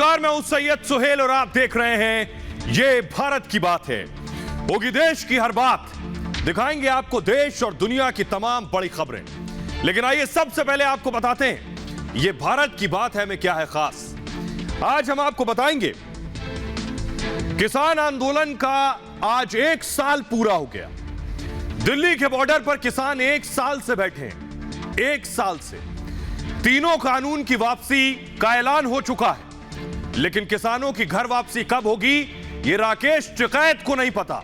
नमस्कार, मैं हूं सैयद सुहेल और आप देख रहे हैं ये भारत की बात है। होगी देश की हर बात, दिखाएंगे आपको देश और दुनिया की तमाम बड़ी खबरें। लेकिन आइए सबसे पहले आपको बताते हैं ये भारत की बात है में क्या है खास। आज हम आपको बताएंगे किसान आंदोलन का आज 1 साल पूरा हो गया। दिल्ली के बॉर्डर पर किसान 1 साल से बैठे हैं। 1 साल से तीनों कानून की वापसी का ऐलान हो चुका है, लेकिन किसानों की घर वापसी कब होगी ये राकेश टिकैत को नहीं पता।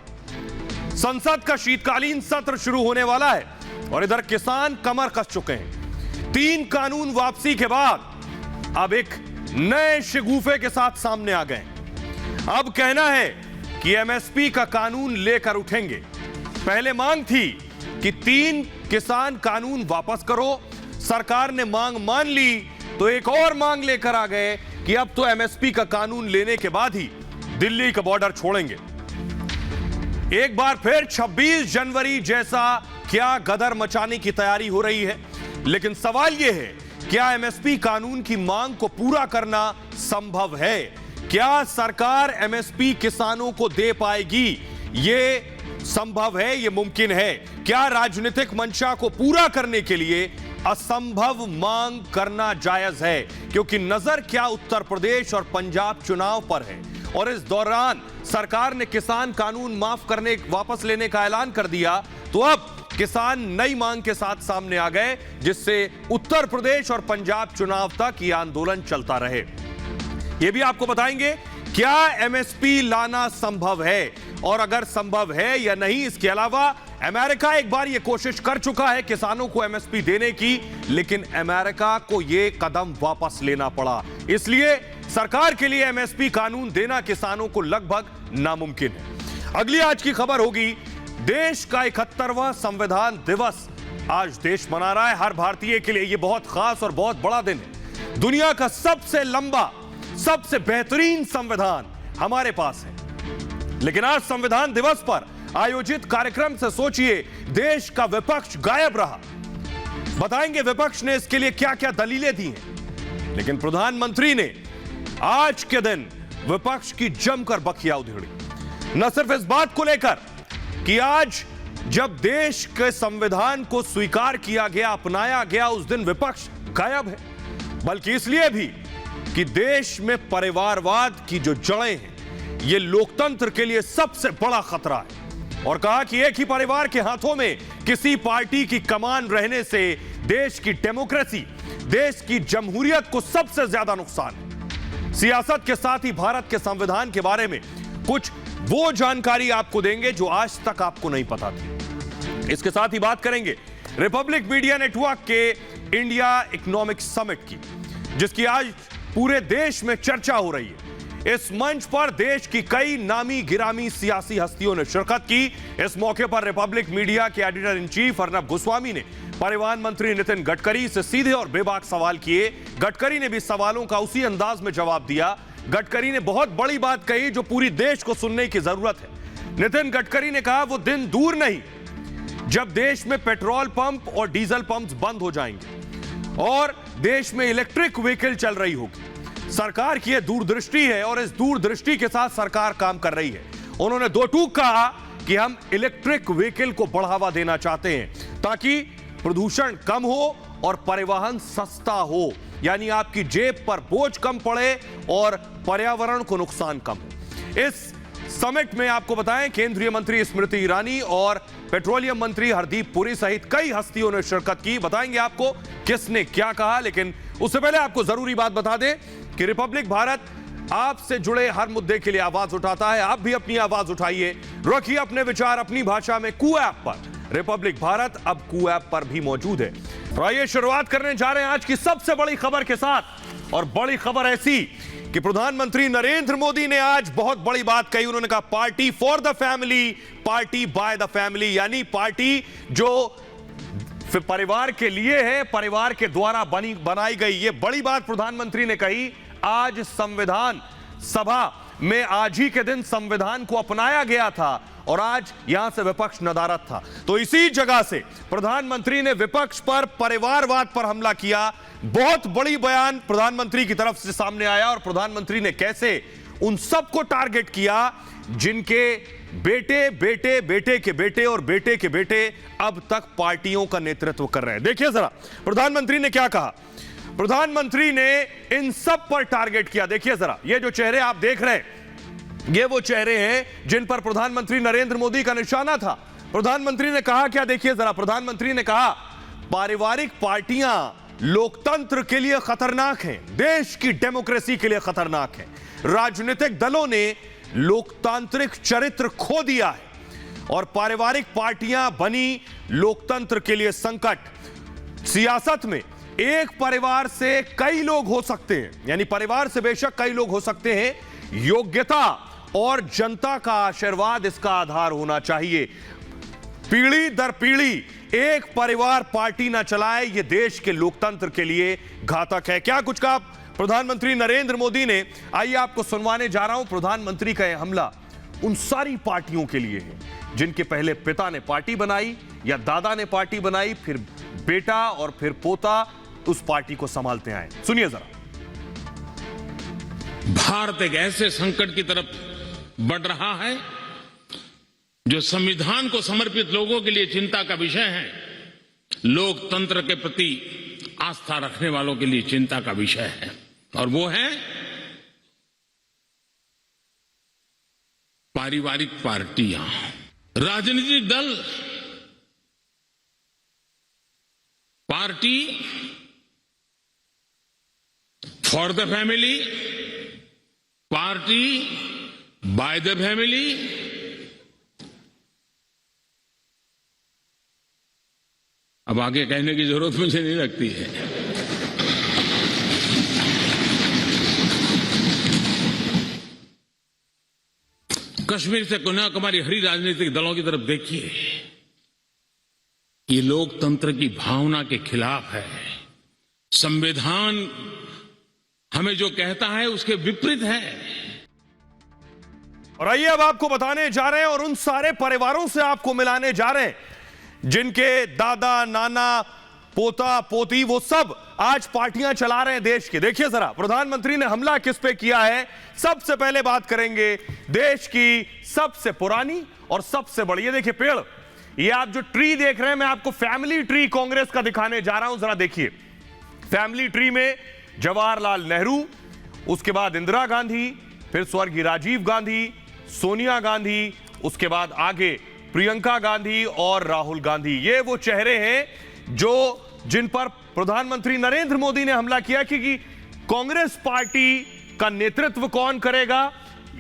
संसद का शीतकालीन सत्र शुरू होने वाला है और इधर किसान कमर कस चुके हैं। 3 कानून वापसी के बाद अब एक नए शगुफे के साथ सामने आ गए। अब कहना है कि एमएसपी का कानून लेकर उठेंगे। पहले मांग थी कि 3 किसान कानून वापस करो, सरकार ने मांग मान ली तो एक और मांग लेकर आ गए कि अब तो एमएसपी का कानून लेने के बाद ही दिल्ली का बॉर्डर छोड़ेंगे। एक बार फिर 26 जनवरी जैसा क्या गदर मचाने की तैयारी हो रही है। लेकिन सवाल यह है, क्या एमएसपी कानून की मांग को पूरा करना संभव है? क्या सरकार एमएसपी किसानों को दे पाएगी? यह संभव है, यह मुमकिन है। क्या राजनीतिक मंशा को पूरा करने के लिए असंभव मांग करना जायज है? क्योंकि नजर क्या उत्तर प्रदेश और पंजाब चुनाव पर है और इस दौरान सरकार ने किसान कानून वापस लेने का ऐलान कर दिया, तो अब किसान नई मांग के साथ सामने आ गए, जिससे उत्तर प्रदेश और पंजाब चुनाव तक यह आंदोलन चलता रहे। यह भी आपको बताएंगे क्या एमएसपी लाना संभव है और अगर संभव है या नहीं। इसके अलावा अमेरिका एक बार यह कोशिश कर चुका है किसानों को एमएसपी देने की, लेकिन अमेरिका को यह कदम वापस लेना पड़ा। इसलिए सरकार के लिए एमएसपी कानून देना किसानों को लगभग नामुमकिन है। अगली आज की खबर होगी देश का 71वां संविधान दिवस। आज देश मना रहा है। हर भारतीय के लिए यह बहुत खास और बहुत बड़ा दिन है। दुनिया का सबसे लंबा, सबसे बेहतरीन संविधान हमारे पास है, लेकिन आज संविधान दिवस पर आयोजित कार्यक्रम से सोचिए देश का विपक्ष गायब रहा। बताएंगे विपक्ष ने इसके लिए क्या क्या दलीलें दी हैं। लेकिन प्रधानमंत्री ने आज के दिन विपक्ष की जमकर बखिया उधेड़ी, न सिर्फ इस बात को लेकर कि आज जब देश के संविधान को स्वीकार किया गया, अपनाया गया, उस दिन विपक्ष गायब है, बल्कि इसलिए भी कि देश में परिवारवाद की जो जड़ें हैं ये लोकतंत्र के लिए सबसे बड़ा खतरा है। और कहा कि एक ही परिवार के हाथों में किसी पार्टी की कमान रहने से देश की डेमोक्रेसी, देश की जमहूरियत को सबसे ज्यादा नुकसान है। सियासत के साथ ही भारत के संविधान के बारे में कुछ वो जानकारी आपको देंगे जो आज तक आपको नहीं पता थी। इसके साथ ही बात करेंगे रिपब्लिक मीडिया नेटवर्क के इंडिया इकोनॉमिक समिट की, जिसकी आज पूरे देश में चर्चा हो रही है। इस मंच पर देश की कई नामी गिरामी सियासी हस्तियों ने शिरकत की। इस मौके पर रिपब्लिक मीडिया के editor in chief Arnab Goswami ने परिवहन मंत्री नितिन गडकरी से सीधे और बेबाक सवाल किए। गडकरी ने भी सवालों का उसी अंदाज में जवाब दिया। गडकरी ने बहुत बड़ी बात कही जो पूरी देश को सुनने की जरूरत है। नितिन गडकरी ने कहा वो दिन दूर नहीं जब देश में पेट्रोल पंप और डीजल पंप बंद हो जाएंगे और देश में इलेक्ट्रिक व्हीकल चल रही होगी। सरकार की यह दूरदृष्टि है और इस दूरदृष्टि के साथ सरकार काम कर रही है। उन्होंने 2 टूक कहा कि हम इलेक्ट्रिक व्हीकल को बढ़ावा देना चाहते हैं ताकि प्रदूषण कम हो और परिवहन सस्ता हो, यानी आपकी जेब पर बोझ कम पड़े और पर्यावरण को नुकसान कम हो। इस समिट में आपको बताएं केंद्रीय मंत्री स्मृति ईरानी और पेट्रोलियम मंत्री हरदीप पुरी सहित कई हस्तियों ने शिरकत की। बताएंगे आपको किसने क्या कहा, लेकिन उससे पहले आपको जरूरी बात बता दें कि रिपब्लिक भारत आपसे जुड़े हर मुद्दे के लिए आवाज उठाता है। आप भी अपनी आवाज उठाइए, रखिए अपने विचार अपनी भाषा में कू ऐप पर। रिपब्लिक भारत अब कू ऐप पर भी मौजूद है। तो आइए शुरुआत करने जा रहे हैं आज की सबसे बड़ी खबर के साथ। और बड़ी खबर ऐसी कि प्रधानमंत्री नरेंद्र मोदी ने आज बहुत बड़ी बात कही। उन्होंने कहा party for the family, party by the family, यानी पार्टी जो परिवार के लिए है, परिवार के द्वारा बनाई गई। ये बड़ी बात प्रधानमंत्री ने कही। आज संविधान सभा में आज ही के दिन संविधान को अपनाया गया था और आज यहां से विपक्ष नदारद था। तो इसी जगह से प्रधानमंत्री ने विपक्ष पर परिवारवाद पर हमला किया। बहुत बड़ी बयान प्रधानमंत्री की तरफ से सामने आया और प्रधानमंत्री ने कैसे उन सबको टारगेट किया जिनके बेटे बेटे बेटे के बेटे और बेटे के बेटे अब तक पार्टियों का नेतृत्व कर रहे हैं। देखिए जरा प्रधानमंत्री ने क्या कहा। प्रधानमंत्री ने इन सब पर टारगेट किया। देखिए जरा, ये जो चेहरे आप देख रहे हैं ये वो चेहरे हैं जिन पर प्रधानमंत्री नरेंद्र मोदी का निशाना था। प्रधानमंत्री ने कहा क्या, देखिए जरा, प्रधानमंत्री ने कहा पारिवारिक पार्टियां लोकतंत्र के लिए खतरनाक हैं, देश की डेमोक्रेसी के लिए खतरनाक हैं। राजनीतिक दलों ने लोकतांत्रिक चरित्र खो दिया है और पारिवारिक पार्टियां बनी लोकतंत्र के लिए संकट। सियासत में एक परिवार से कई लोग हो सकते हैं, यानी परिवार से बेशक कई लोग हो सकते हैं, योग्यता और जनता का आशीर्वाद इसका आधार होना चाहिए। पीढ़ी दर पीढ़ी एक परिवार पार्टी ना चलाए, यह देश के लोकतंत्र के लिए घातक है। क्या कुछ कहा प्रधानमंत्री नरेंद्र मोदी ने, आइए आपको सुनवाने जा रहा हूं। प्रधानमंत्री का यह हमला उन सारी पार्टियों के लिए है जिनके पहले पिता ने पार्टी बनाई या दादा ने पार्टी बनाई, फिर बेटा और फिर पोता उस पार्टी को संभालते आए। सुनिए जरा। भारत एक ऐसे संकट की तरफ बढ़ रहा है जो संविधान को समर्पित लोगों के लिए चिंता का विषय है, लोकतंत्र के प्रति आस्था रखने वालों के लिए चिंता का विषय है, और वो है पारिवारिक पार्टियां। राजनीतिक दल party for the family, party by the family, अब आगे कहने की जरूरत मुझे नहीं लगती है। कश्मीर से कन्याकुमारी हरी राजनीतिक दलों की तरफ देखिए, ये लोकतंत्र की भावना के खिलाफ है। संविधान हमें जो कहता है उसके विपरीत है। और आइए अब आपको बताने जा रहे हैं और उन सारे परिवारों से आपको मिलाने जा रहे हैं जिनके दादा नाना पोता पोती वो सब आज पार्टियां चला रहे हैं देश के। देखिए जरा प्रधानमंत्री ने हमला किस पे किया है। सबसे पहले बात करेंगे देश की सबसे पुरानी और सबसे बड़ी, ये देखिए पेड़, ये आप जो ट्री देख रहे हैं मैं आपको फैमिली ट्री कांग्रेस का दिखाने जा रहा हूं। जरा देखिए, फैमिली ट्री में जवाहरलाल नेहरू, उसके बाद इंदिरा गांधी, फिर स्वर्गीय राजीव गांधी, सोनिया गांधी, उसके बाद आगे प्रियंका गांधी और राहुल गांधी। ये वो चेहरे हैं जो जिन पर प्रधानमंत्री नरेंद्र मोदी ने हमला किया कि कांग्रेस पार्टी का नेतृत्व कौन करेगा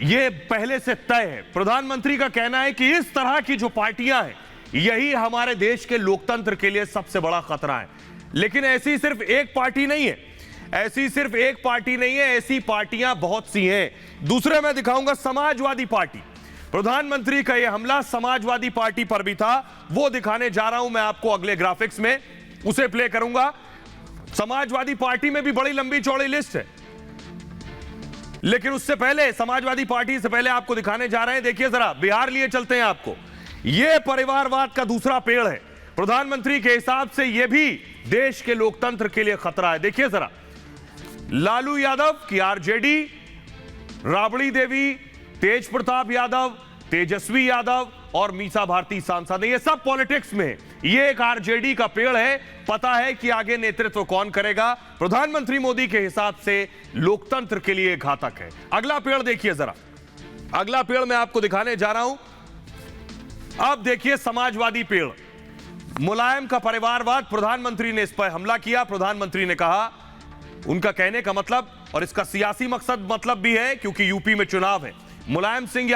यह पहले से तय है। प्रधानमंत्री का कहना है कि इस तरह की जो पार्टियां हैं यही हमारे देश के लोकतंत्र के लिए सबसे बड़ा खतरा है। लेकिन ऐसी सिर्फ एक पार्टी नहीं है, ऐसी सिर्फ एक पार्टी नहीं है, ऐसी पार्टियां बहुत सी हैं। दूसरे मैं दिखाऊंगा समाजवादी पार्टी। प्रधानमंत्री का यह हमला समाजवादी पार्टी पर भी था, वो दिखाने जा रहा हूं मैं आपको अगले ग्राफिक्स में, उसे प्ले करूंगा। समाजवादी पार्टी में भी बड़ी लंबी चौड़ी लिस्ट है, लेकिन उससे पहले समाजवादी पार्टी से पहले आपको दिखाने जा रहे हैं। देखिए जरा, बिहार लिए चलते हैं आपको। यह परिवारवाद का दूसरा पेड़ है। प्रधानमंत्री के हिसाब से यह भी देश के लोकतंत्र के लिए खतरा है। देखिए जरा, लालू यादव की आरजेडी, राबड़ी देवी, तेज प्रताप यादव, तेजस्वी यादव और मीसा भारती सांसद है। ये सब पॉलिटिक्स में, ये एक आरजेडी का पेड़ है। पता है कि आगे नेतृत्व कौन करेगा। प्रधानमंत्री मोदी के हिसाब से लोकतंत्र के लिए घातक है। अगला पेड़ देखिए जरा, अगला पेड़ मैं आपको दिखाने जा रहा हूं। अब देखिए समाजवादी पेड़, मुलायम का परिवारवाद। प्रधानमंत्री ने इस पर हमला किया। प्रधानमंत्री ने कहा, उनका कहने का मतलब और इसका सियासी मकसद मतलब भी है क्योंकि यूपी में चुनाव है। मुलायम सिंह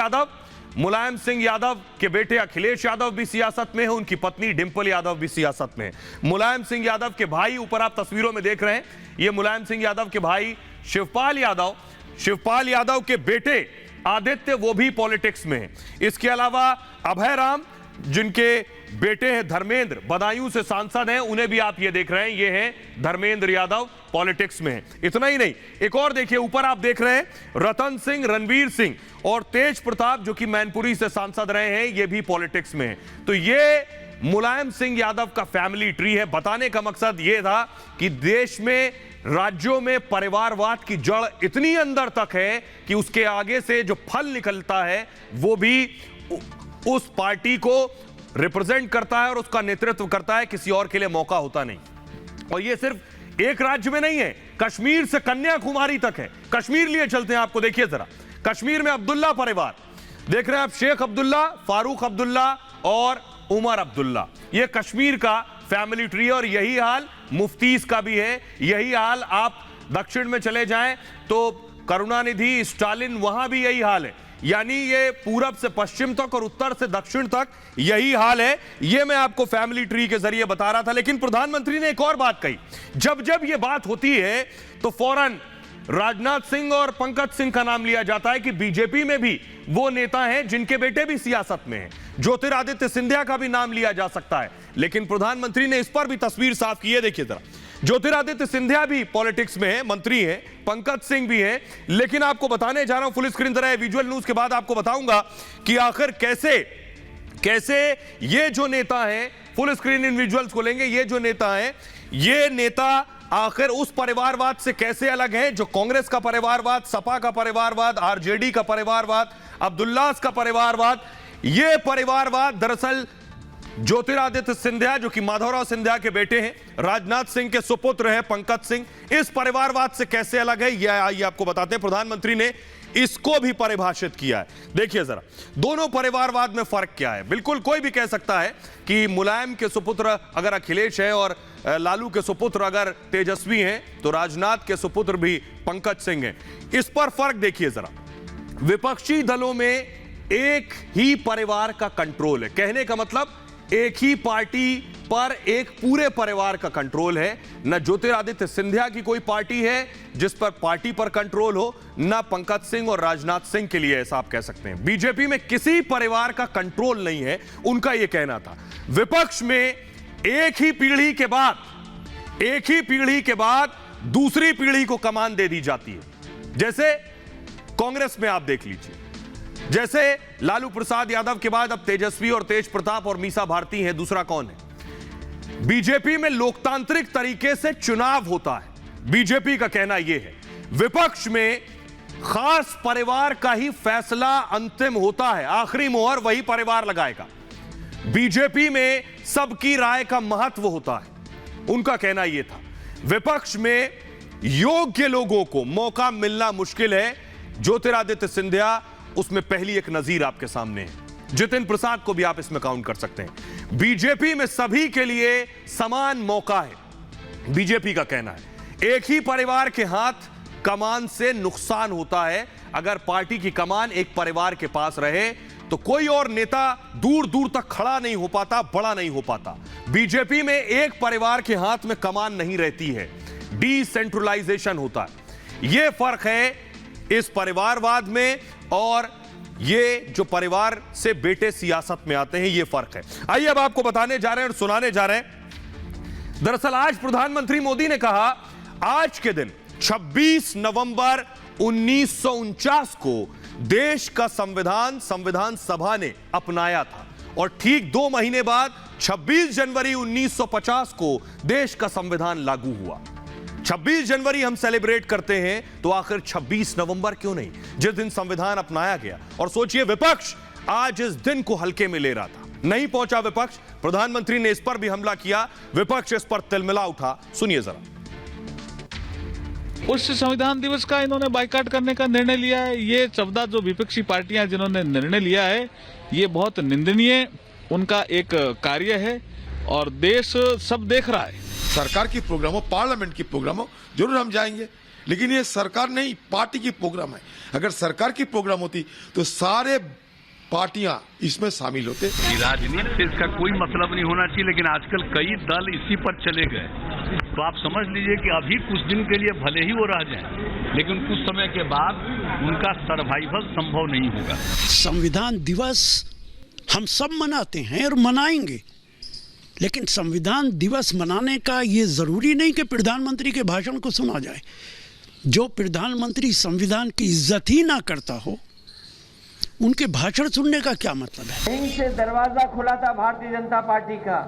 यादव के बेटे अखिलेश यादव भी सियासत में है, उनकी पत्नी डिंपल यादव भी सियासत में है। मुलायम सिंह यादव के भाई, ऊपर आप तस्वीरों में देख रहे हैं, ये मुलायम सिंह यादव के भाई शिवपाल यादव के बेटे आदित्य, वो भी पॉलिटिक्स में है। इसके अलावा अभय राम, जिनके बेटे हैं धर्मेंद्र, बदायूं से सांसद हैं, उन्हें भी आप ये देख रहे हैं, ये हैं धर्मेंद्र यादव, पॉलिटिक्स में है। इतना ही नहीं, एक और देखिए, ऊपर आप देख रहे हैं रतन सिंह, रणवीर सिंह और तेज प्रताप, जो कि मैनपुरी से सांसद रहे हैं, ये भी पॉलिटिक्स में है। तो ये मुलायम सिंह यादव का फैमिली ट्री है। बताने का मकसद यह था कि देश में राज्यों में परिवारवाद की जड़ इतनी अंदर तक है कि उसके आगे से जो फल निकलता है वो भी उस पार्टी को रिप्रेजेंट करता है और उसका नेतृत्व करता है, किसी और के लिए मौका होता नहीं। और ये सिर्फ एक राज्य में नहीं है, कश्मीर से कन्याकुमारी तक है। कश्मीर लिए चलते हैं आपको, देखिए जरा। कश्मीर में अब्दुल्ला परिवार देख रहे हैं आप, शेख अब्दुल्ला, फारूक अब्दुल्ला और उमर अब्दुल्ला, ये कश्मीर का फैमिली ट्री। और यही हाल मुफ्तीज का भी है, यही हाल आप दक्षिण में चले जाएं तो करुणानिधि, स्टालिन, वहां भी यही हाल है। यानी ये पूरब से पश्चिम तक और उत्तर से दक्षिण तक यही हाल है। ये मैं आपको फैमिली ट्री के जरिए बता रहा था। लेकिन प्रधानमंत्री ने एक और बात कही, जब जब ये बात होती है तो फौरन राजनाथ सिंह और पंकज सिंह का नाम लिया जाता है कि बीजेपी में भी वो नेता हैं जिनके बेटे भी सियासत में हैं। ज्योतिरादित्य सिंधिया का भी नाम लिया जा सकता है। लेकिन प्रधानमंत्री ने इस पर भी तस्वीर साफ की है, देखिए जरा। ज्योतिरादित्य सिंधिया भी पॉलिटिक्स में है, मंत्री है, पंकज सिंह भी है। लेकिन आपको बताने जा रहा हूं, फुल स्क्रीन जरा, विजुअल न्यूज के बाद आपको बताऊंगा कि आखिर कैसे ये जो नेता है, फुल स्क्रीन इन विजुअल्स को लेंगे, ये जो नेता है, ये नेता आखिर उस परिवारवाद से कैसे अलग है जो कांग्रेस का परिवारवाद, सपा का परिवारवाद, आरजेडी का परिवारवाद, अब्दुल्लास का परिवारवाद। ये परिवारवाद दरअसल ज्योतिरादित्य सिंधिया, जो कि माधवराव सिंधिया के बेटे हैं, राजनाथ सिंह के सुपुत्र हैं पंकज सिंह, इस परिवारवाद से कैसे अलग है यह आइए आपको बताते हैं। प्रधानमंत्री ने इसको भी परिभाषित किया है। देखिए जरा, दोनों परिवारवाद में फर्क क्या है। बिल्कुल कोई भी कह सकता है कि मुलायम के सुपुत्र अगर अखिलेश है और लालू के सुपुत्र अगर तेजस्वी हैं तो राजनाथ के सुपुत्र भी पंकज सिंह हैं। इस पर फर्क देखिए जरा। विपक्षी दलों में एक ही परिवार का कंट्रोल है, कहने का मतलब एक ही पार्टी पर एक पूरे परिवार का कंट्रोल है। न ज्योतिरादित्य सिंधिया की कोई पार्टी है जिस पर पार्टी पर कंट्रोल हो, न पंकज सिंह और राजनाथ सिंह के लिए, ऐसा आप कह सकते हैं। बीजेपी में किसी परिवार का कंट्रोल नहीं है, उनका यह कहना था। विपक्ष में एक ही पीढ़ी के बाद दूसरी पीढ़ी को कमान दे दी जाती है। जैसे कांग्रेस में आप देख लीजिए, जैसे लालू प्रसाद यादव के बाद अब तेजस्वी और तेज प्रताप और मीसा भारती हैं, दूसरा कौन है। बीजेपी में लोकतांत्रिक तरीके से चुनाव होता है, बीजेपी का कहना यह है। विपक्ष में खास परिवार का ही फैसला अंतिम होता है, आखिरी मोहर वही परिवार लगाएगा। बीजेपी में सबकी राय का महत्व होता है, उनका कहना यह था। विपक्ष में योग्य लोगों को मौका मिलना मुश्किल है। ज्योतिरादित्य सिंधिया उसमें पहली एक नजीर आपके सामने है। जितिन प्रसाद को भी आप इसमें काउंट कर सकते हैं। बीजेपी में सभी के लिए समान मौका है, बीजेपी का कहना है। एक ही परिवार के हाथ कमान से नुकसान होता है। अगर पार्टी की कमान एक परिवार के पास रहे तो कोई और नेता दूर दूर तक खड़ा नहीं हो पाता, बड़ा नहीं हो पाता। बीजेपी में एक परिवार के हाथ में कमान नहीं रहती है, डिसेंट्रलाइजेशन होता है। यह फर्क है इस परिवारवाद में और ये जो परिवार से बेटे सियासत में आते हैं, ये फर्क है। आइए अब आपको बताने जा रहे हैं और सुनाने जा रहे हैं। दरअसल आज प्रधानमंत्री मोदी ने कहा, आज के दिन 26 नवंबर 1949 को देश का संविधान सभा ने अपनाया था और ठीक 2 महीने बाद 26 जनवरी 1950 को देश का संविधान लागू हुआ। 26 जनवरी हम सेलिब्रेट करते हैं तो आखिर 26 नवंबर क्यों नहीं, जिस दिन संविधान अपनाया गया। और सोचिए, विपक्ष आज इस दिन को हल्के में ले रहा था, नहीं पहुंचा विपक्ष। प्रधानमंत्री ने इस पर भी हमला किया, विपक्ष इस पर तिलमिला उठा। सुनिए जरा। उस संविधान दिवस का इन्होंने बाइकाट करने का निर्णय लिया है। ये 14 जो विपक्षी पार्टियां जिन्होंने निर्णय लिया है, ये बहुत निंदनीय उनका एक कार्य है और देश सब देख रहा है। सरकार की प्रोग्राम हो, पार्लियामेंट की प्रोग्राम हो, जरूर हम जाएंगे, लेकिन ये सरकार नहीं, पार्टी की प्रोग्राम है। अगर सरकार की प्रोग्राम होती तो सारे पार्टियां इसमें शामिल होते। राजनीति से इसका कोई मतलब नहीं होना चाहिए, लेकिन आजकल कई दल इसी पर चले गए। तो आप समझ लीजिए कि अभी कुछ दिन के लिए भले ही वो रह जाएं, लेकिन कुछ समय के बाद उनका सर्वाइवल संभव नहीं होगा। संविधान दिवस हम सब मनाते हैं और मनाएंगे, लेकिन संविधान दिवस मनाने का ये जरूरी नहीं कि प्रधानमंत्री के भाषण को सुना जाए। जो प्रधानमंत्री संविधान की इज्जत ही ना करता हो, उनके भाषण सुनने का क्या मतलब है? यहीं से दरवाजा खुला था भारतीय जनता पार्टी का,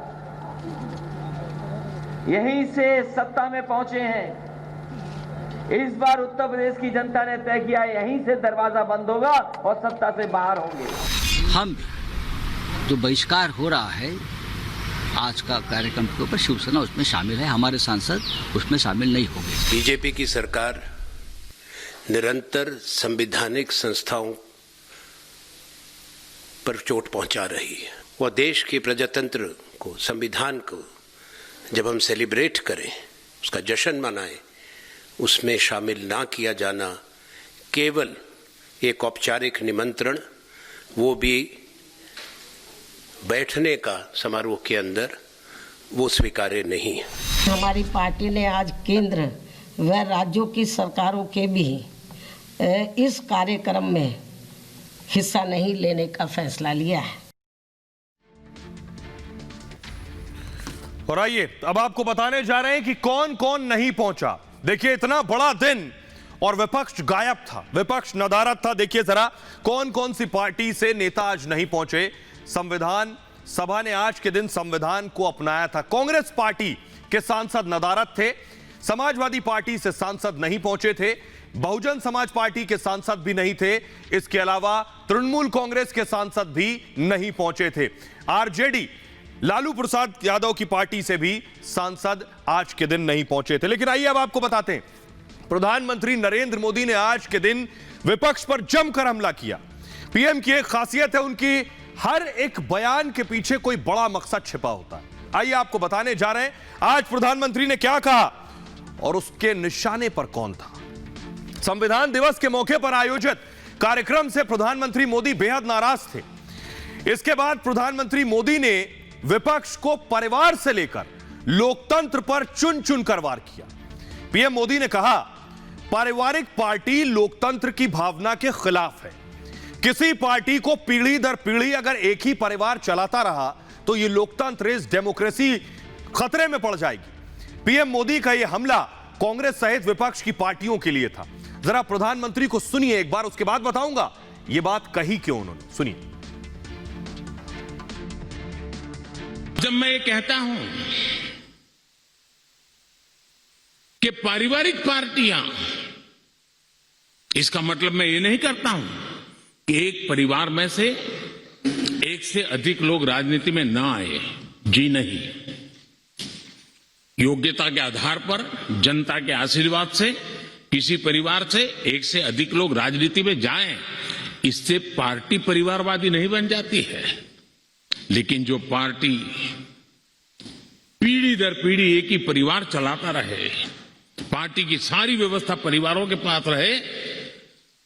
यहीं से सत्ता में पहुंचे हैं। इस बार उत्तर प्रदेश की जनता ने तय किया यहीं से दरवाजा बंद होगा और सत्ता से बाहर होंगे। हम जो बहिष्कार हो रहा है आज का कार्यक्रम के ऊपर, शिवसेना उसमें शामिल है, हमारे सांसद उसमें शामिल नहीं होंगे। बीजेपी की सरकार निरंतर संवैधानिक संस्थाओं पर चोट पहुंचा रही है। वह देश के प्रजातंत्र को, संविधान को जब हम सेलिब्रेट करें, उसका जश्न मनाएं, उसमें शामिल ना किया जाना केवल एक औपचारिक निमंत्रण, वो भी बैठने का समारोह के अंदर, वो स्वीकार्य नहीं है। हमारी पार्टी ने आज केंद्र व राज्यों की सरकारों के भी इस कार्यक्रम में हिस्सा नहीं लेने का फैसला लिया है। और आइए अब आपको बताने जा रहे हैं कि कौन कौन नहीं पहुंचा। देखिए, इतना बड़ा दिन और विपक्ष गायब था, विपक्ष नदारद था। देखिए जरा कौन कौन सी पार्टी से नेता आज नहीं पहुंचे। संविधान सभा ने आज के दिन संविधान को अपनाया था। कांग्रेस पार्टी के सांसद नदारद थे, समाजवादी पार्टी से सांसद नहीं पहुंचे थे, बहुजन समाज पार्टी के सांसद भी नहीं थे, इसके अलावा तृणमूल कांग्रेस के सांसद भी नहीं पहुंचे थे। आरजेडी लालू प्रसाद यादव की पार्टी से भी सांसद आज के दिन नहीं पहुंचे थे। लेकिन आइए अब आपको बताते हैं, प्रधानमंत्री नरेंद्र मोदी ने आज के दिन विपक्ष पर जमकर हमला किया। पीएम की एक खासियत है, उनकी हर एक बयान के पीछे कोई बड़ा मकसद छिपा होता है। आइए आपको बताने जा रहे हैं आज प्रधानमंत्री ने क्या कहा और उसके निशाने पर कौन था। संविधान दिवस के मौके पर आयोजित कार्यक्रम से प्रधानमंत्री मोदी बेहद नाराज थे। इसके बाद प्रधानमंत्री मोदी ने विपक्ष को परिवार से लेकर लोकतंत्र पर चुन चुन कर वार किया। पीएम मोदी ने कहा, पारिवारिक पार्टी लोकतंत्र की भावना के खिलाफ है। किसी पार्टी को पीढ़ी दर पीढ़ी अगर एक ही परिवार चलाता रहा तो यह लोकतंत्र, इस डेमोक्रेसी खतरे में पड़ जाएगी। पीएम मोदी का यह हमला कांग्रेस सहित विपक्ष की पार्टियों के लिए था। जरा प्रधानमंत्री को सुनिए एक बार, उसके बाद बताऊंगा यह बात कही क्यों उन्होंने। सुनिए। जब मैं ये कहता हूं कि पारिवारिक पार्टियां, इसका मतलब मैं ये नहीं करता हूं कि एक परिवार में से एक से अधिक लोग राजनीति में ना आए। जी नहीं, योग्यता के आधार पर, जनता के आशीर्वाद से किसी परिवार से एक से अधिक लोग राजनीति में जाएं, इससे पार्टी परिवारवादी नहीं बन जाती है। लेकिन जो पार्टी पीढ़ी दर पीढ़ी एक ही परिवार चलाता रहे, पार्टी की सारी व्यवस्था परिवारों के पास रहे,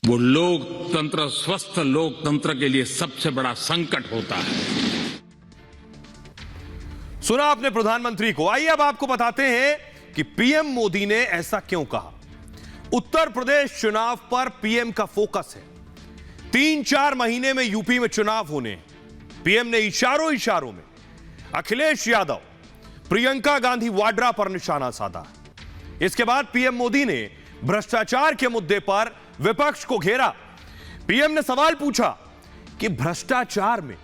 वो लोकतंत्र, स्वस्थ लोकतंत्र के लिए सबसे बड़ा संकट होता है। सुना आपने प्रधानमंत्री को। आइए अब आपको बताते हैं कि पीएम मोदी ने ऐसा क्यों कहा। उत्तर प्रदेश चुनाव पर पीएम का फोकस है। 3-4 महीने में यूपी में चुनाव होने हैं। पीएम ने इशारों में अखिलेश यादव, प्रियंका गांधी वाड्रा पर निशाना साधा। इसके बाद पीएम मोदी ने भ्रष्टाचार के मुद्दे पर विपक्ष को घेरा। पीएम ने सवाल पूछा कि भ्रष्टाचार में,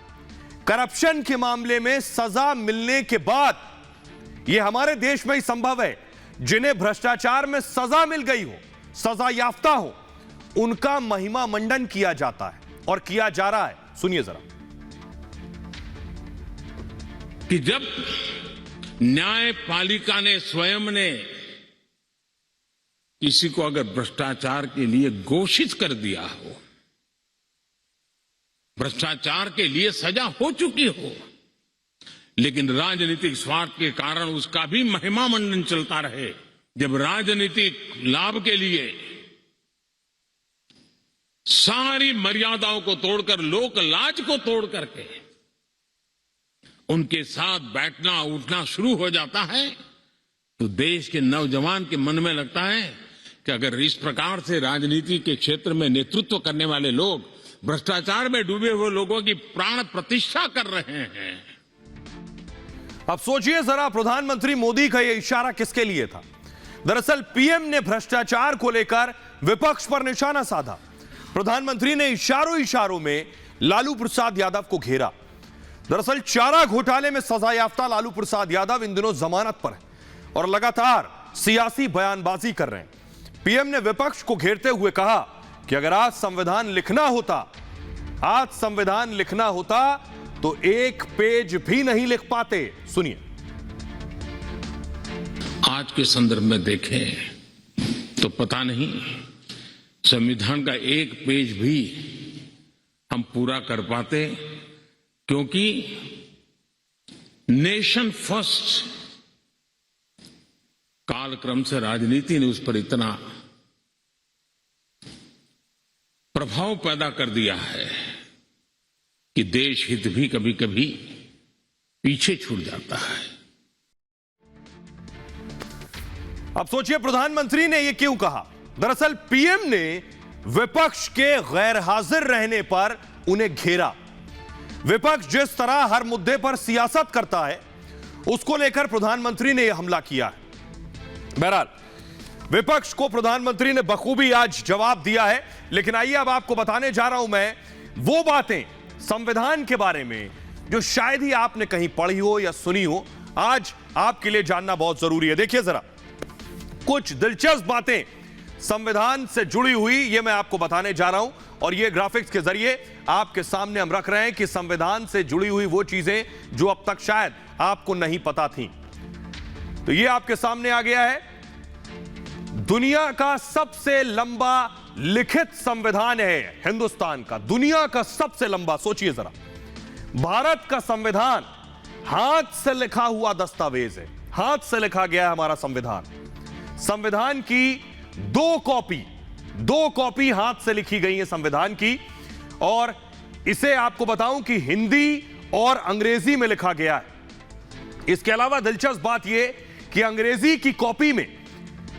करप्शन के मामले में सजा मिलने के बाद, यह हमारे देश में ही संभव है, जिन्हें भ्रष्टाचार में सजा मिल गई हो, सजा याफ्ता हो, उनका महिमा मंडन किया जाता है और किया जा रहा है। सुनिए जरा। कि जब न्यायपालिका ने स्वयं ने किसी को अगर भ्रष्टाचार के लिए घोषित कर दिया हो, भ्रष्टाचार के लिए सजा हो चुकी हो, लेकिन राजनीतिक स्वार्थ के कारण उसका भी महिमा मंडन चलता रहे, जब राजनीतिक लाभ के लिए सारी मर्यादाओं को तोड़कर, लोक लाज को तोड़ करके उनके साथ बैठना उठना शुरू हो जाता है, तो देश के नौजवान के मन में लगता है कि अगर इस प्रकार से राजनीति के क्षेत्र में नेतृत्व करने वाले लोग भ्रष्टाचार में डूबे हुए लोगों की प्राण प्रतिष्ठा कर रहे हैं। अब सोचिए जरा, प्रधानमंत्री मोदी का यह इशारा किसके लिए था। दरअसल पीएम ने भ्रष्टाचार को लेकर विपक्ष पर निशाना साधा। प्रधानमंत्री ने इशारों में लालू प्रसाद यादव को घेरा। दरअसल चारा घोटाले में सजायाफ्ता लालू प्रसाद यादव इन दिनों जमानत पर है और लगातार सियासी बयानबाजी कर रहे हैं। पीएम ने विपक्ष को घेरते हुए कहा कि अगर आज संविधान लिखना होता तो एक पेज भी नहीं लिख पाते। सुनिए। आज के संदर्भ में देखें तो पता नहीं संविधान का एक पेज भी हम पूरा कर पाते, क्योंकि नेशन फर्स्ट कालक्रम से राजनीति ने उस पर इतना प्रभाव पैदा कर दिया है कि देश हित भी कभी कभी पीछे छूट जाता है। अब सोचिए प्रधानमंत्री ने यह क्यों कहा। दरअसल पीएम ने विपक्ष के गैर हाजिर रहने पर उन्हें घेरा। विपक्ष जिस तरह हर मुद्दे पर सियासत करता है उसको लेकर प्रधानमंत्री ने यह हमला किया है। बहरहाल विपक्ष को प्रधानमंत्री ने बखूबी आज जवाब दिया है, लेकिन आइए अब आपको बताने जा रहा हूं मैं वो बातें संविधान के बारे में जो शायद ही आपने कहीं पढ़ी हो या सुनी हो। आज आपके लिए जानना बहुत जरूरी है। देखिए जरा कुछ दिलचस्प बातें संविधान से जुड़ी हुई ये मैं आपको बताने जा रहा हूं और ये ग्राफिक्स के जरिए आपके सामने हम रख रहे हैं कि संविधान से जुड़ी हुई वो चीजें जो अब तक शायद आपको नहीं पता थी। तो ये आपके सामने आ गया है। दुनिया का सबसे लंबा लिखित संविधान है हिंदुस्तान का, दुनिया का सबसे लंबा। सोचिए जरा, भारत का संविधान हाथ से लिखा हुआ दस्तावेज है, हाथ से लिखा गया है हमारा संविधान। संविधान की दो कॉपी हाथ से लिखी गई है संविधान की, और इसे आपको बताऊं कि हिंदी और अंग्रेजी में लिखा गया है। इसके अलावा दिलचस्प बात यह कि अंग्रेजी की कॉपी में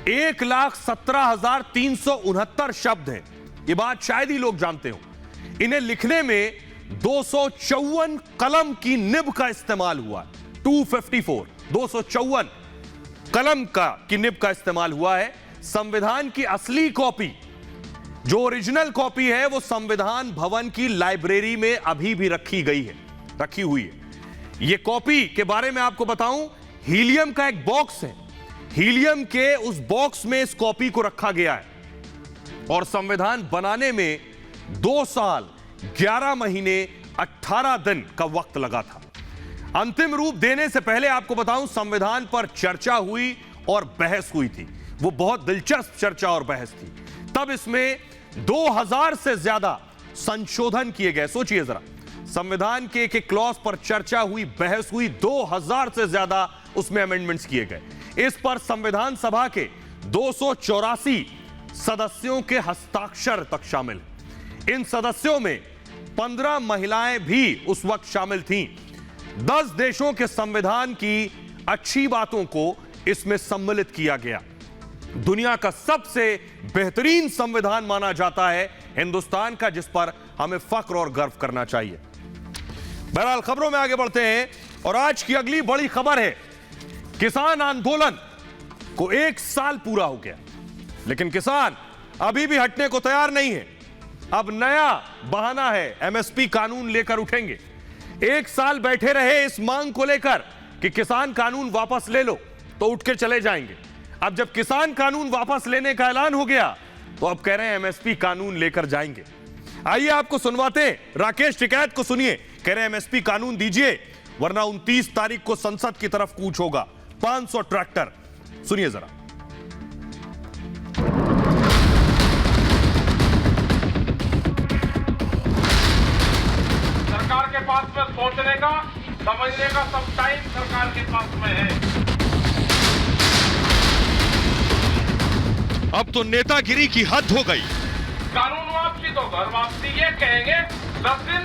1,17,369 शब्द हैं। यह बात शायद ही लोग जानते हो। इन्हें लिखने में 254 कलम की निब का इस्तेमाल हुआ है। 254 कलम की निब का इस्तेमाल हुआ है। संविधान की असली कॉपी जो ओरिजिनल कॉपी है वो संविधान भवन की लाइब्रेरी में अभी भी रखी हुई है। ये कॉपी के बारे में आपको बताऊं, हीलियम का एक बॉक्स है, हीलियम के उस बॉक्स में इस कॉपी को रखा गया है और संविधान बनाने में 2 साल 11 महीने 18 दिन का वक्त लगा था। अंतिम रूप देने से पहले आपको बताऊं संविधान पर चर्चा हुई और बहस हुई थी। वो बहुत दिलचस्प चर्चा और बहस थी। तब इसमें 2000 से ज्यादा संशोधन किए गए। सोचिए जरा, संविधान के एक क्लॉज पर चर्चा हुई, बहस हुई, 2000 से ज्यादा उसमें अमेंडमेंट्स किए गए। इस पर संविधान सभा के 284 सदस्यों के हस्ताक्षर तक शामिल हैं। इन सदस्यों में 15 महिलाएं भी उस वक्त शामिल थीं। 10 देशों के संविधान की अच्छी बातों को इसमें सम्मिलित किया गया। दुनिया का सबसे बेहतरीन संविधान माना जाता है हिंदुस्तान का, जिस पर हमें फख्र और गर्व करना चाहिए। बहरहाल खबरों में आगे बढ़ते हैं और आज की अगली बड़ी खबर है, किसान आंदोलन को 1 साल पूरा हो गया, लेकिन किसान अभी भी हटने को तैयार नहीं है। अब नया बहाना है, एमएसपी कानून लेकर उठेंगे। 1 साल बैठे रहे इस मांग को लेकर कि किसान कानून वापस ले लो, तो उठ के चले जाएंगे। अब जब किसान कानून वापस लेने का ऐलान हो गया तो अब कह रहे हैं एमएसपी कानून लेकर जाएंगे। आइए आपको सुनवाते हैं, राकेश टिकैत को सुनिए। कह रहे हैं एमएसपी कानून दीजिए वरना 29 तारीख को संसद की तरफ कूच होगा। 500 ट्रैक्टर, सुनिए जरा। सरकार के पास में सोचने का, समझने का सब टाइम सरकार के पास में है। अब तो नेतागिरी की हद हो गई। कानून वापसी तो घर वापसी, ये कहेंगे 10 दिन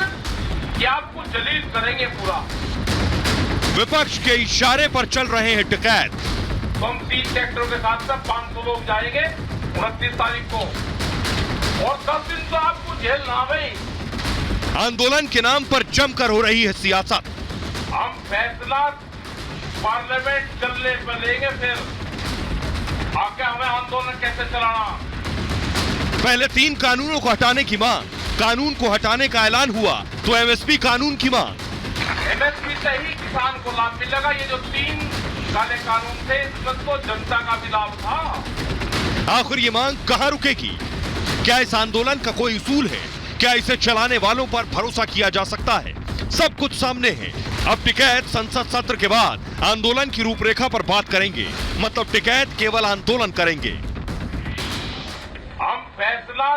कि आपको जलील करेंगे पूरा। विपक्ष के इशारे पर चल रहे हैं टिकैत। हम 3 ट्रैक्टरों के साथ साथ 500 लोग जाएंगे 29 तारीख को, और 10 दिन तो आपको जेल ना भाई। आंदोलन के नाम पर जमकर हो रही है सियासत। हम फैसला पार्लियामेंट चलने पर लेंगे, फिर आके हमें आंदोलन कैसे चलाना। पहले 3 कानूनों को हटाने की मांग, कानून को हटाने का ऐलान हुआ तो एमएसपी कानून की मांग। एमएसपी से ही किसान को लाभ मिलेगा। ये जो 3 काले कानून थे इसमें तो जनता का भी लाभ था। आखिर ये मांग कहां रुकेगी? क्या इस आंदोलन का कोई उसूल है? क्या इसे चलाने वालों पर भरोसा किया जा सकता है? सब कुछ सामने है। अब टिकैत संसद सत्र के बाद आंदोलन की रूपरेखा पर बात करेंगे, मतलब टिकैत केवल आंदोलन करेंगे। हम फैसला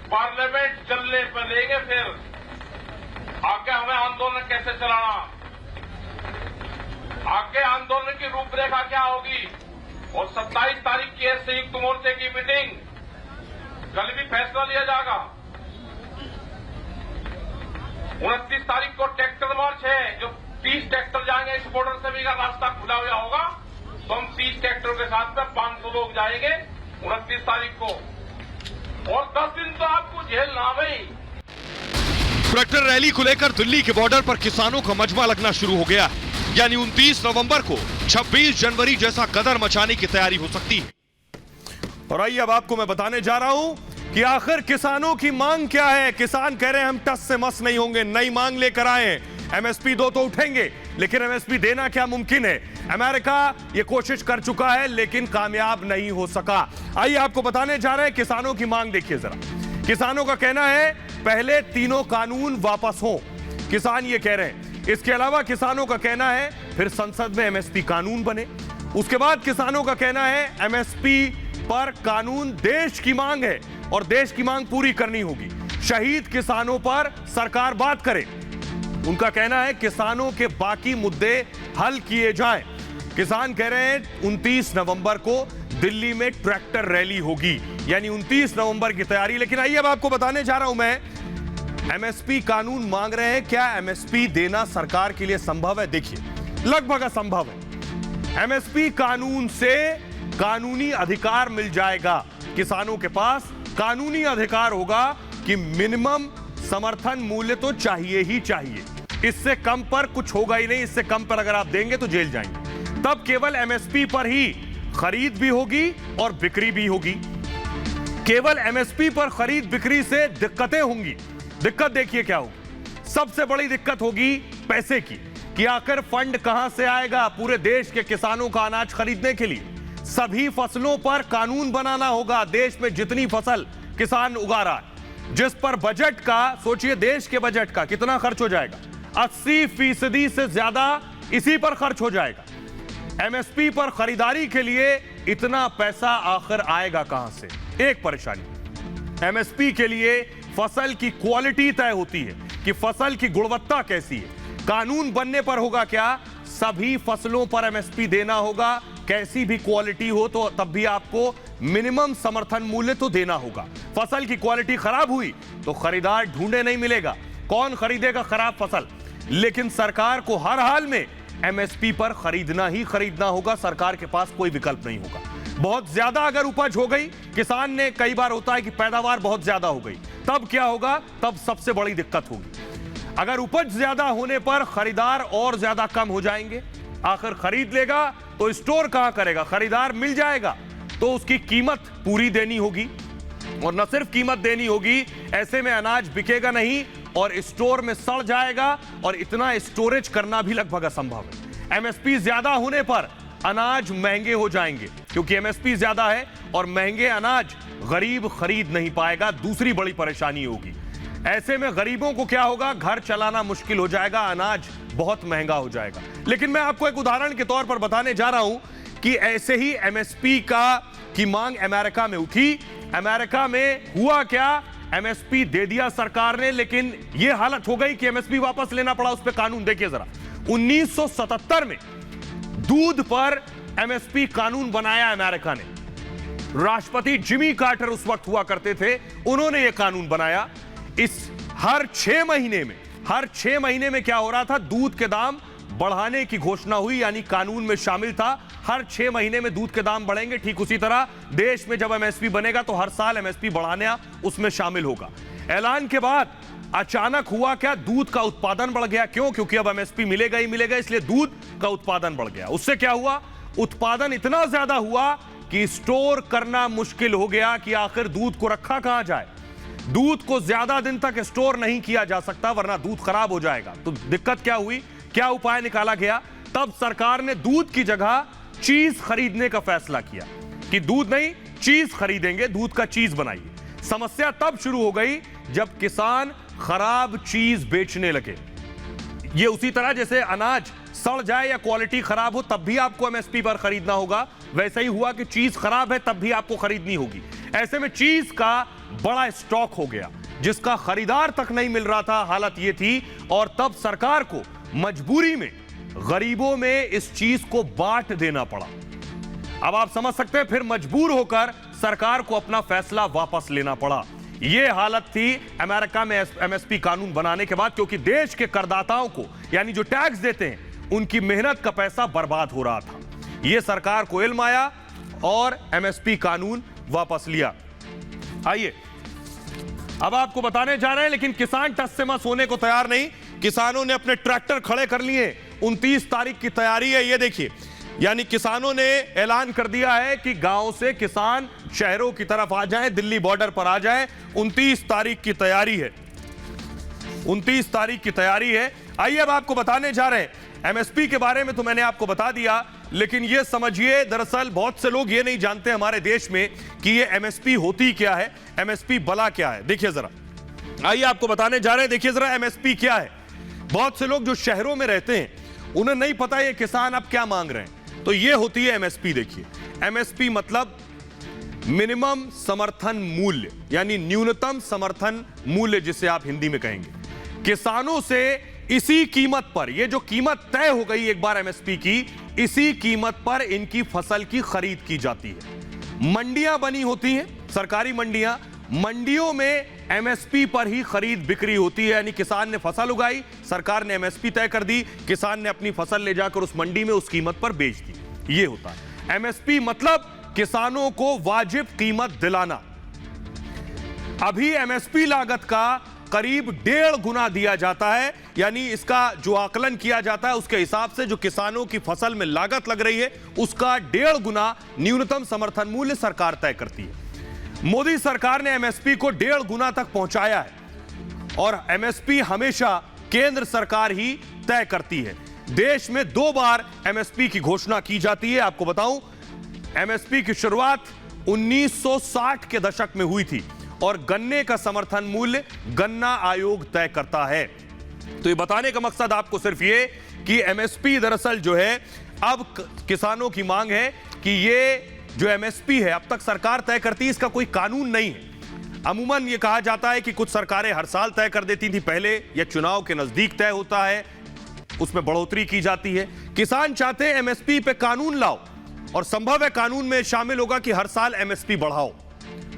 पार्लियामेंट चलने पर लेंगे, फिर आगे हमें आंदोलन कैसे चलाना, आगे आंदोलन की रूपरेखा क्या होगी। और 27 तारीख की है संयुक्त मोर्चे की मीटिंग, कल भी फैसला लिया जाएगा। 29 तारीख को ट्रैक्टर मार्च है, जो 30 ट्रैक्टर जाएंगे इस बॉर्डर से भी का रास्ता खुला हुआ होगा, तो हम 30 ट्रैक्टरों के साथ में 500 लोग जाएंगे 29 तारीख को। और 10 दिन तो आपको जेल ना भाई। ट्रैक्टर रैली को लेकर दिल्ली के बॉर्डर पर किसानों का मजमा लगना शुरू हो गया है। यानी 29 नवंबर को 26 जनवरी जैसा कदर मचाने की तैयारी हो सकती है। और आइए अब आपको मैं बताने जा रहा हूं कि आखिर किसानों की मांग क्या है। किसान कह रहे हैं हम टस से मस नहीं होंगे, नई मांग लेकर आए। एमएसपी 2 तो उठेंगे, लेकिन एमएसपी देना क्या मुमकिन है? अमेरिका ये कोशिश कर चुका है लेकिन कामयाब नहीं हो सका। आइए आपको बताने जा रहे हैं किसानों की मांग देखिए जरा। किसानों का कहना है पहले तीनों कानून वापस हो, किसान ये कह रहे हैं। इसके अलावा किसानों का कहना है फिर संसद में एमएसपी कानून बने। उसके बाद किसानों का कहना है एमएसपी पर कानून देश की मांग है और देश की मांग पूरी करनी होगी। शहीद किसानों पर सरकार बात करे। उनका कहना है किसानों के बाकी मुद्दे हल किए जाएं। किसान कह रहे हैं 29 नवंबर को दिल्ली में ट्रैक्टर रैली होगी, यानी 29 नवंबर की तैयारी। लेकिन आइए अब आपको बताने जा रहा हूं मैं, एमएसपी कानून मांग रहे हैं, क्या एमएसपी देना सरकार के लिए संभव है? देखिए लगभग असंभव है। एमएसपी कानून से कानूनी अधिकार मिल जाएगा। किसानों के पास कानूनी अधिकार होगा कि मिनिमम समर्थन मूल्य तो चाहिए ही चाहिए, इससे कम पर कुछ होगा ही नहीं। इससे कम पर अगर आप देंगे तो जेल जाएंगे। तब केवल एमएसपी पर ही खरीद भी होगी और बिक्री भी होगी। केवल एमएसपी पर खरीद बिक्री से दिक्कतें होंगी। दिक्कत देखिए क्या होगी। सबसे बड़ी दिक्कत होगी पैसे की, कि आखिर फंड कहां से आएगा पूरे देश के किसानों का अनाज खरीदने के लिए। सभी फसलों पर कानून बनाना होगा। देश में जितनी फसल किसान उगा रहा है, जिस पर बजट का सोचिए, देश के बजट का कितना खर्च हो जाएगा, 80% से ज्यादा इसी पर खर्च हो जाएगा। एमएसपी पर खरीदारी के लिए इतना पैसा आखिर आएगा कहां से? एक परेशानी। एमएसपी के लिए फसल की क्वालिटी तय होती है कि फसल की गुणवत्ता कैसी है। कानून बनने पर होगा क्या? सभी फसलों पर एमएसपी देना होगा, कैसी भी क्वालिटी हो तो तब भी आपको मिनिमम समर्थन मूल्य तो देना होगा। फसल की क्वालिटी खराब हुई तो खरीदार ढूंढे नहीं मिलेगा, कौन खरीदेगा खराब फसल? लेकिन सरकार को हर हाल में एमएसपी पर खरीदना ही खरीदना होगा। सरकार के पास कोई विकल्प नहीं होगा। बहुत ज्यादा अगर उपज हो गई, किसान ने, कई बार होता है कि पैदावार बहुत ज्यादा हो गई, तब क्या होगा? तब सबसे बड़ी दिक्कत होगी। अगर उपज ज्यादा होने पर खरीदार और ज्यादा कम हो जाएंगे। आखिर खरीद लेगा तो स्टोर कहां करेगा? खरीदार मिल जाएगा तो उसकी कीमत पूरी देनी होगी, और न सिर्फ कीमत देनी होगी, ऐसे में अनाज बिकेगा नहीं और स्टोर में सड़ जाएगा, और इतना स्टोरेज करना भी लगभग असंभव है। एमएसपी ज्यादा होने पर अनाज महंगे हो जाएंगे, क्योंकि एमएसपी ज्यादा है और महंगे अनाज गरीब खरीद नहीं पाएगा। दूसरी बड़ी परेशानी होगी। ऐसे में गरीबों को क्या होगा? घर चलाना मुश्किल हो जाएगा, अनाज बहुत महंगा हो जाएगा। लेकिन मैं आपको एक उदाहरण के तौर पर बताने जा रहा हूं कि ऐसे ही एमएसपी की मांग अमेरिका में उठी। अमेरिका में हुआ क्या? एमएसपी दे दिया सरकार ने, लेकिन यह हालत हो गई कि एमएसपी वापस लेना पड़ा। उस पर कानून देखिए जरा। 1977 में दूध पर एमएसपी कानून बनाया अमेरिका ने। राष्ट्रपति जिमी कार्टर उस वक्त हुआ करते थे, उन्होंने यह कानून बनाया। इस हर 6 महीने में क्या हो रहा था? दूध के दाम बढ़ाने की घोषणा हुई, यानी कानून में शामिल था हर 6 महीने में दूध के दाम बढ़ेंगे। ठीक उसी तरह देश में जब एमएसपी बनेगा तो हर साल एमएसपी बढ़ाना उसमें शामिल होगा। ऐलान के बाद अचानक हुआ क्या? दूध का उत्पादन बढ़ गया। क्यों? क्योंकि अब एमएसपी मिलेगा ही मिलेगा, इसलिए दूध का उत्पादन बढ़ गया। उससे क्या हुआ? उत्पादन इतना ज्यादा हुआ कि स्टोर करना मुश्किल हो गया कि आखिर दूध को रखा कहां जाए। दूध को ज्यादा दिन तक स्टोर नहीं किया जा सकता वरना दूध खराब हो जाएगा। तो दिक्कत क्या हुई, क्या उपाय निकाला गया? तब सरकार ने दूध की जगह चीज खरीदने का फैसला किया कि दूध नहीं, चीज खरीदेंगे, दूध का चीज बनाइए। समस्या तब शुरू हो गई जब किसान खराब चीज बेचने लगे। ये उसी तरह जैसे अनाज सड़ जाए या क्वालिटी खराब हो तब भी आपको एमएसपी पर खरीदना होगा, वैसा ही हुआ कि चीज खराब है तब भी आपको खरीदनी होगी। ऐसे में चीज का बड़ा स्टॉक हो गया जिसका खरीदार तक नहीं मिल रहा था, हालत ये थी। और तब सरकार को मजबूरी में गरीबों में इस चीज को बांट देना पड़ा। अब आप समझ सकते हैं, फिर मजबूर होकर सरकार को अपना फैसला वापस लेना पड़ा। यह हालत थी अमेरिका में एमएसपी कानून बनाने के बाद, क्योंकि देश के करदाताओं को यानी जो टैक्स देते हैं उनकी मेहनत का पैसा बर्बाद हो रहा था। यह सरकार को इल्म आया और एमएसपी कानून वापस लिया। आइए अब आपको बताने जा रहे हैं, लेकिन किसान टस से मस होने को तैयार नहीं। किसानों ने अपने ट्रैक्टर खड़े कर लिए। 29 तारीख की तैयारी है, ये देखिए, यानी किसानों ने ऐलान कर दिया है कि गांव से किसान शहरों की तरफ आ जाएं, दिल्ली बॉर्डर पर आ जाएं। 29 तारीख की तैयारी है, 29 तारीख की तैयारी है। आइए अब आपको बताने जा रहे हैं एमएसपी के बारे में। तो मैंने आपको बता दिया, लेकिन यह समझिए, दरअसल बहुत से लोग ये नहीं जानते हमारे देश में कि ये एमएसपी होती क्या है, एमएसपी भला क्या है। देखिए जरा, आइए आपको बताने जा रहे हैं, देखिए जरा एमएसपी क्या है। बहुत से लोग जो शहरों में रहते हैं उन्हें नहीं पता ये किसान अब क्या मांग रहे हैं। तो ये होती है एमएसपी। देखिए, एमएसपी मतलब मिनिमम समर्थन मूल्य, यानी न्यूनतम समर्थन मूल्य जिसे आप हिंदी में कहेंगे। किसानों से इसी कीमत पर, ये जो कीमत तय हो गई एक बार एमएसपी की, इसी कीमत पर इनकी फसल की खरीद की जाती है। मंडियां बनी होती हैं, सरकारी मंडियां, मंडियों में एमएसपी पर ही खरीद बिक्री होती है। यानी किसान ने फसल उगाई, सरकार ने एमएसपी तय कर दी, किसान ने अपनी फसल ले जाकर उस मंडी में उस कीमत पर बेच दी। ये होता है एमएसपी, मतलब किसानों को वाजिब कीमत दिलाना। अभी एमएसपी लागत का करीब 1.5 गुना दिया जाता है, यानी इसका जो आकलन किया जाता है उसके हिसाब से जो किसानों की फसल में लागत लग रही है उसका 1.5 गुना न्यूनतम समर्थन मूल्य सरकार तय करती है। मोदी सरकार ने एमएसपी को 1.5 गुना तक पहुंचाया है और एमएसपी हमेशा केंद्र सरकार ही तय करती है। देश में 2 बार एमएसपी की घोषणा की जाती है। आपको बताऊं, एमएसपी की शुरुआत 1960 के दशक में हुई थी और गन्ने का समर्थन मूल्य गन्ना आयोग तय करता है। तो ये बताने का मकसद आपको सिर्फ ये कि एमएसपी दरअसल जो है, अब किसानों की मांग है कि ये जो एमएसपी है अब तक सरकार तय करती है, इसका कोई कानून नहीं है। अमूमन ये कहा जाता है कि कुछ सरकारें हर साल तय कर देती थी पहले, या चुनाव के नजदीक तय होता है, उसमें बढ़ोतरी की जाती है। किसान चाहते हैं एमएसपी पे कानून लाओ और संभव है कानून में शामिल होगा कि हर साल एमएसपी बढ़ाओ।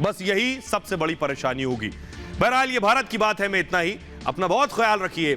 बस यही सबसे बड़ी परेशानी होगी। बहरहाल ये भारत की बात है में इतना ही। अपना बहुत ख्याल रखिए।